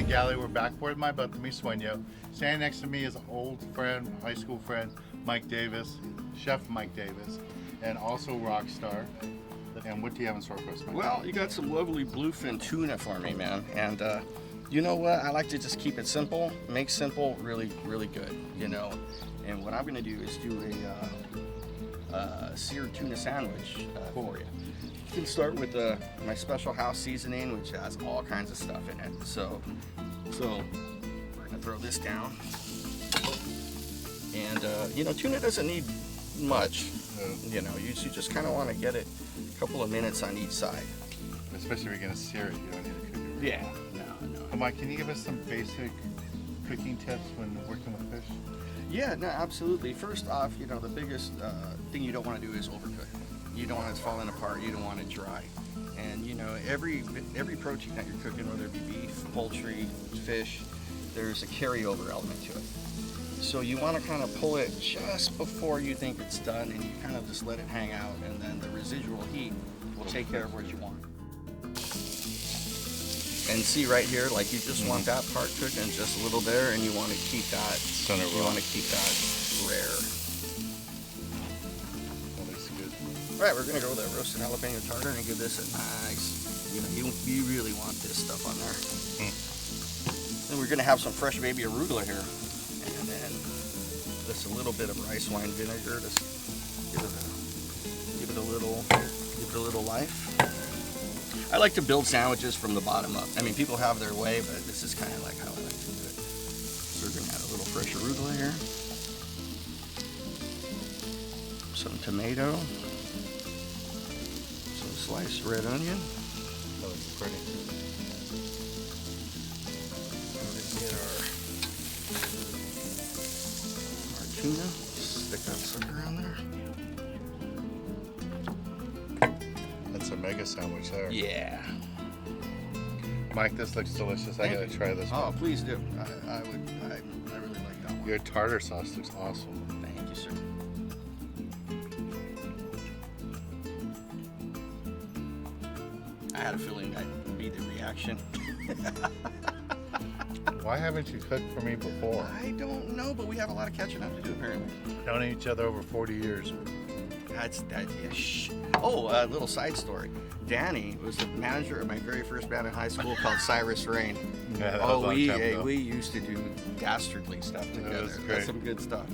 the galley. We're back with my buddy, mi sueño. Standing next to me is an old friend, high school friend, Mike Davis, Chef Mike Davis, and also rock star. And what do you have in store for us, Mike? Well, you got some lovely bluefin tuna for me, man. And you know what? I like to just keep it simple, make simple really, really good, you know. And what I'm gonna do is do a seared tuna sandwich for you. You can start with my special house seasoning, which has all kinds of stuff in it. So we're gonna throw this down. And you know, tuna doesn't need much. You know, you just kind of want to get it a couple of minutes on each side. Especially if you're gonna sear it, you don't need to cook it. Yeah, no. So Mike, can you give us some basic cooking tips when working with fish? Yeah, no, absolutely. First off, you know, the biggest thing you don't want to do is overcook. You don't want it falling apart. You don't want it dry. And you know, every protein that you're cooking, whether it be beef, poultry, fish, there's a carryover element to it. So you want to kind of pull it just before you think it's done, and you kind of just let it hang out, and then the residual heat will take care of what you want. And see right here, like you just want that part cooking just a little there, and you want to keep that Center you raw. want to keep that rare. That looks good. All right, we're gonna go with that roasted jalapeno tartar and give this a nice, you know, you really want this stuff on there. Then we're gonna have some fresh baby arugula here, and then just a little bit of rice wine vinegar. Just give it a little life. I like to build sandwiches from the bottom up. I mean, people have their way, but this is kind of like how I like to do it. So we're gonna add a little fresh arugula here, some tomato, some sliced red onion. That looks pretty. We're gonna get our tuna. Stick that sucker on there. That's a mega sandwich there. Yeah. Mike, this looks delicious. I gotta try this Oh, one. please do. I really like that one. Your tartar sauce looks awesome. Thank you, sir. I had a feeling that would be the reaction. Why haven't you cooked for me before? I don't know, but we have a lot of catching up to do apparently. Known each other over 40 years. That's that. Yeah, shh. Oh, a little side story. Danny was the manager of my very first band in high school called Cyrus Rain. Yeah, that was a long time ago. we used to do dastardly stuff together. was great. That's some good stuff.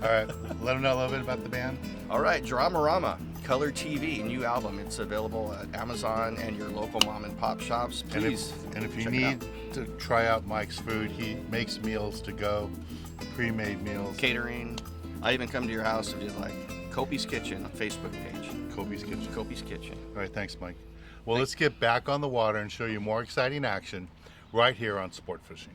All right, let them know a little bit about the band. All right, Dramarama, Color TV, new album. It's available at Amazon and your local mom and pop shops. Please. And if you check it out. need to try out Mike's food, he makes meals to go, pre-made meals. Catering. I even come to your house if you'd like. Kopi's Kitchen, Facebook page. Kobe's Kitchen. Kopi's Kitchen. All right, thanks, Mike. Well, let's get back on the water and show you more exciting action right here on Sport Fishing.